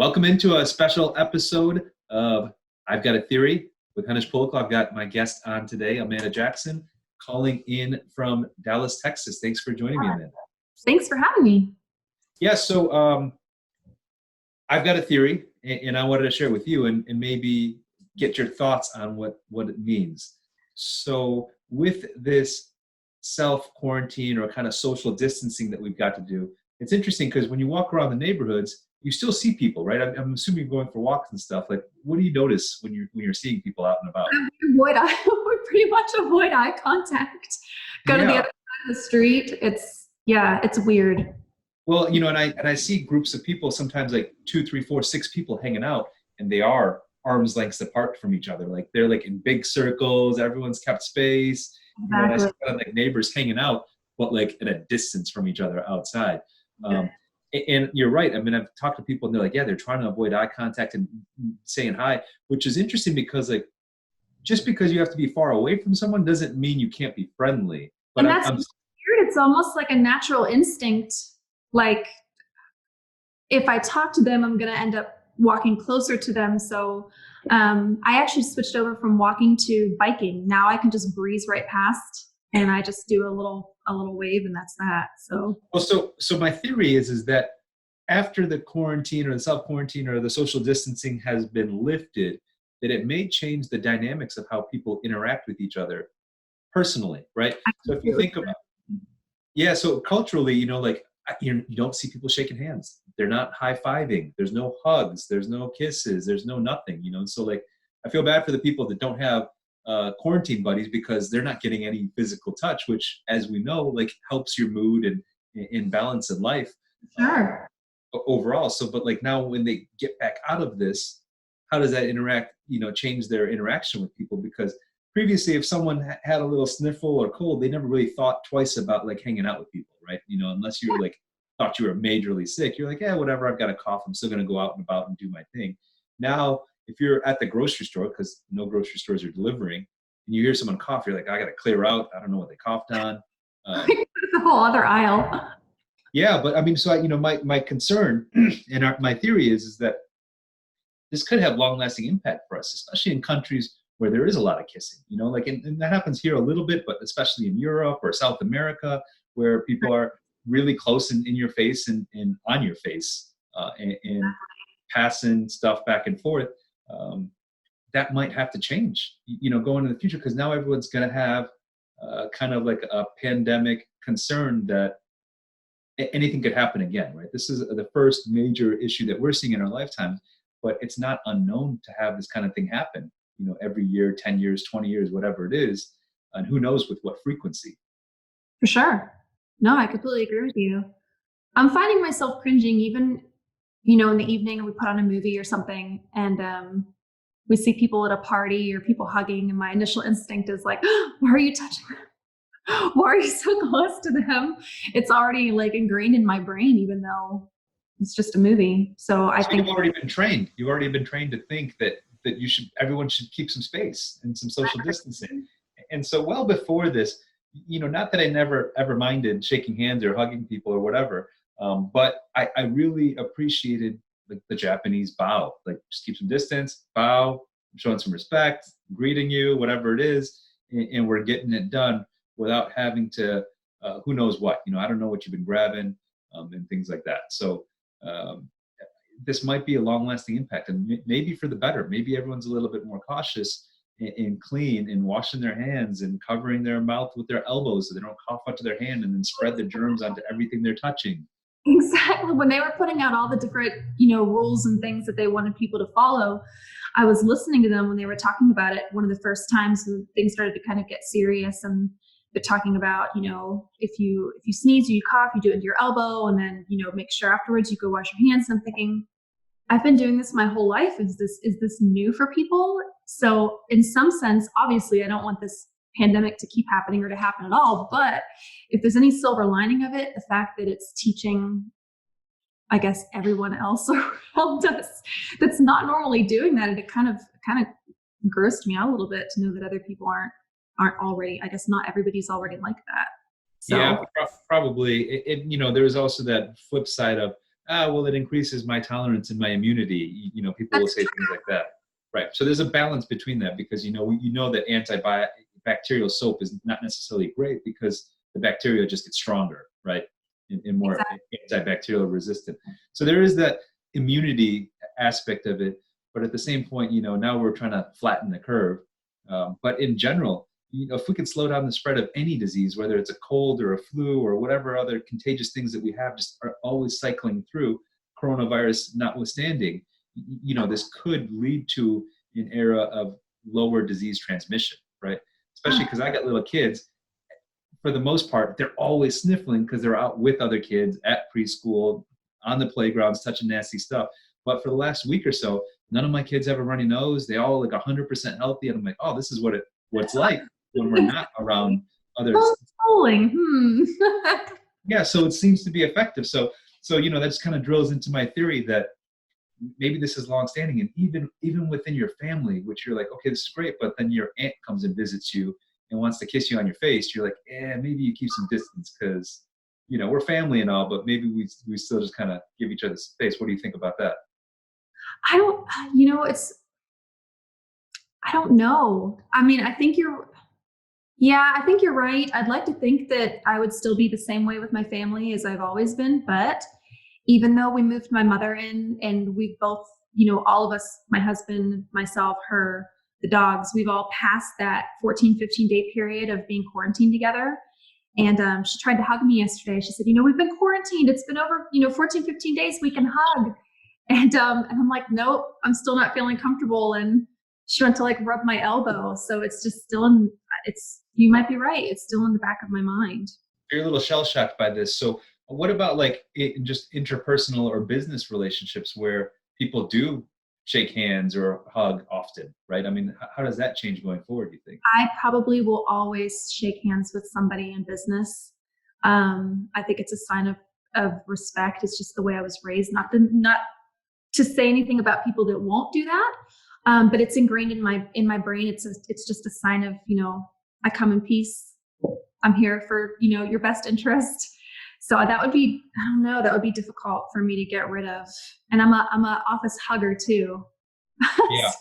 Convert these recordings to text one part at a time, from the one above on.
Welcome into a special episode of I've Got a Theory with Henish. I've got my guest on today, Amanda Jackson, calling in from Dallas, Texas. Thanks for joining me, Amanda. Thanks for having me. Yeah, so I've got a theory, and I wanted to share it with you and maybe get your thoughts on what it means. So with this self-quarantine or kind of social distancing that we've got to do, it's interesting because when you walk around the neighborhoods, you still see people, right? I'm assuming you're going for walks and stuff. Like, what do you notice when you're seeing people out and about? We pretty much avoid eye contact. Go to the other side of the street. It's weird. Well, and I see groups of people, sometimes like 2, 3, 4, 6 people hanging out, and they are arm's lengths apart from each other. Like they're like in big circles. Everyone's kept space. Exactly. And I see kind of like neighbors hanging out, but like at a distance from each other outside. And you're right. I mean, I've talked to people and they're like, yeah, they're trying to avoid eye contact and saying hi, which is interesting because like, just because you have to be far away from someone doesn't mean you can't be friendly. But and that's weird. It's almost like a natural instinct. Like if I talk to them, I'm going to end up walking closer to them. So I actually switched over from walking to biking. Now I can just breeze right past and I just do a little wave and that's that. So my theory is that after the quarantine or the self-quarantine or the social distancing has been lifted, that it may change the dynamics of how people interact with each other personally, right? So if you think about, so culturally, like you don't see people shaking hands. They're not high-fiving. There's no hugs. There's no kisses. There's no nothing, So like, I feel bad for the people that don't have quarantine buddies because they're not getting any physical touch, which, as we know, like helps your mood and in balance in life. Sure. Overall. So, but like now when they get back out of this, how does that change their interaction with people? Because previously, if someone had a little sniffle or cold, they never really thought twice about like hanging out with people, right? Unless you were like thought you were majorly sick, you're like, yeah, whatever, I've got a cough, I'm still going to go out and about and do my thing. Now, if you're at the grocery store, because no grocery stores are delivering, and you hear someone cough, you're like, I got to clear out. I don't know what they coughed on. It's a whole other aisle. Yeah, but I mean, so my concern and my theory is that this could have long-lasting impact for us, especially in countries where there is a lot of kissing. And that happens here a little bit, but especially in Europe or South America, where people are really close in your face and on your face and passing stuff back and forth. That might have to change, going in the future, because now everyone's going to have kind of like a pandemic concern that anything could happen again, right? This is the first major issue that we're seeing in our lifetime, but it's not unknown to have this kind of thing happen, every year, 10 years, 20 years, whatever it is, and who knows with what frequency. For sure. No, I completely agree with you. I'm finding myself cringing even, in the evening we put on a movie or something and we see people at a party or people hugging and my initial instinct is like, why are you touching them? Why are you so close to them? It's already like ingrained in my brain, even though it's just a movie. So I think you've already been trained. You've already been trained to think that everyone should keep some space and some social distancing. And so well before this, not that I never ever minded shaking hands or hugging people or whatever, but I really appreciated like the Japanese bow, like just keep some distance, bow, showing some respect, greeting you, whatever it is, and we're getting it done without having to, who knows what, I don't know what you've been grabbing and things like that. So this might be a long-lasting impact, and maybe for the better. Maybe everyone's a little bit more cautious and clean and washing their hands and covering their mouth with their elbows so they don't cough onto their hand and then spread the germs onto everything they're touching. Exactly. When they were putting out all the different, rules and things that they wanted people to follow, I was listening to them when they were talking about it. One of the first times when things started to kind of get serious, and they're talking about, if you sneeze or you cough, you do it into your elbow, and then, make sure afterwards you go wash your hands. And I'm thinking, I've been doing this my whole life. Is this new for people? So in some sense, obviously, I don't want this pandemic to keep happening or to happen at all. But if there's any silver lining of it, the fact that it's teaching, I guess, everyone else around us that's not normally doing that, and it kind of grossed me out a little bit to know that other people aren't already. I guess not everybody's already like that. So. Yeah, probably. There was also that flip side of well, it increases my tolerance and my immunity. People will That's say things like that. Right. So there's a balance between that because, that antibacterial soap is not necessarily great because the bacteria just get stronger, right? And more exactly. antibacterial resistant. So there is that immunity aspect of it. But at the same point, now we're trying to flatten the curve. But in general, if we could slow down the spread of any disease, whether it's a cold or a flu or whatever other contagious things that we have just are always cycling through, coronavirus notwithstanding, this could lead to an era of lower disease transmission, right? Especially because I got little kids. For the most part, they're always sniffling because they're out with other kids at preschool, on the playgrounds, touching nasty stuff. But for the last week or so, none of my kids have a runny nose. They all like 100% healthy, and I'm like, oh, this is what it's like when we're not around others. Homeschooling. Yeah, so it seems to be effective. So that just kind of drills into my theory that maybe this is longstanding, and even within your family, which you're like, okay, this is great, but then your aunt comes and visits you and wants to kiss you on your face. You're like, maybe you keep some distance because we're family and all, but maybe we still just kind of give each other space. What do you think about that? I don't, I don't know. I mean, I think you're right. I'd like to think that I would still be the same way with my family as I've always been. But even though we moved my mother in and we both, all of us, my husband, myself, her, the dogs, we've all passed that 14, 15-day period of being quarantined together. And she tried to hug me yesterday. She said, we've been quarantined. It's been over, 14, 15 days. We can hug. And I'm like, nope, I'm still not feeling comfortable. And she went to like rub my elbow. So it's just still you might be right. It's still in the back of my mind. You're a little shell shocked by this. So what about like just interpersonal or business relationships where people do shake hands or hug often, right? I mean, how does that change going forward, do you think? I probably will always shake hands with somebody in business. I think it's a sign of respect. It's just the way I was raised, not to say anything about people that won't do that. But it's ingrained in my brain. It's just a sign of, I come in peace. I'm here for, your best interest. So that would be, I don't know, that would be difficult for me to get rid of. And I'm a office hugger too. Yeah,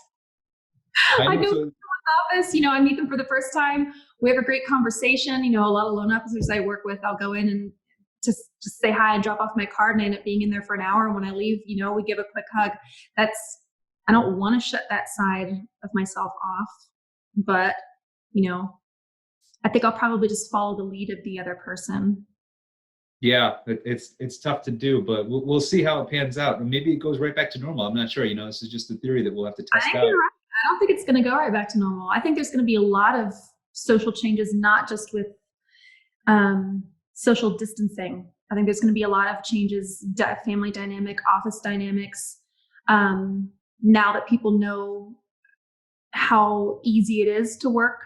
I I know. go to So the office, I meet them for the first time. We have a great conversation. A lot of loan officers I work with, I'll go in and just say hi and drop off my card and I end up being in there for an hour. And when I leave, we give a quick hug. I don't want to shut that side of myself off, but, I think I'll probably just follow the lead of the other person. yeah, it's tough to do, but we'll see how it pans out. And maybe it goes right back to normal. I'm not sure. This is just a theory that we'll have to I test think out. you're right. I don't think it's going to go right back to normal. I think there's going to be a lot of social changes, not just with social distancing. I think there's going to be a lot of changes, family dynamic, office dynamics. Now that people know how easy it is to work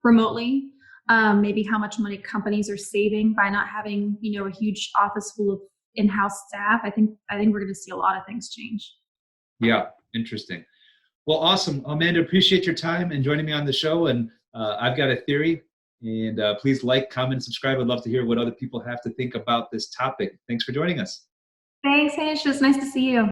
remotely, maybe how much money companies are saving by not having, a huge office full of in-house staff. I think we're going to see a lot of things change. Yeah, interesting. Well, awesome. Amanda, appreciate your time and joining me on the show. And I've got a theory. And please like, comment, subscribe. I'd love to hear what other people have to think about this topic. Thanks for joining us. Thanks, Henish. It was nice to see you.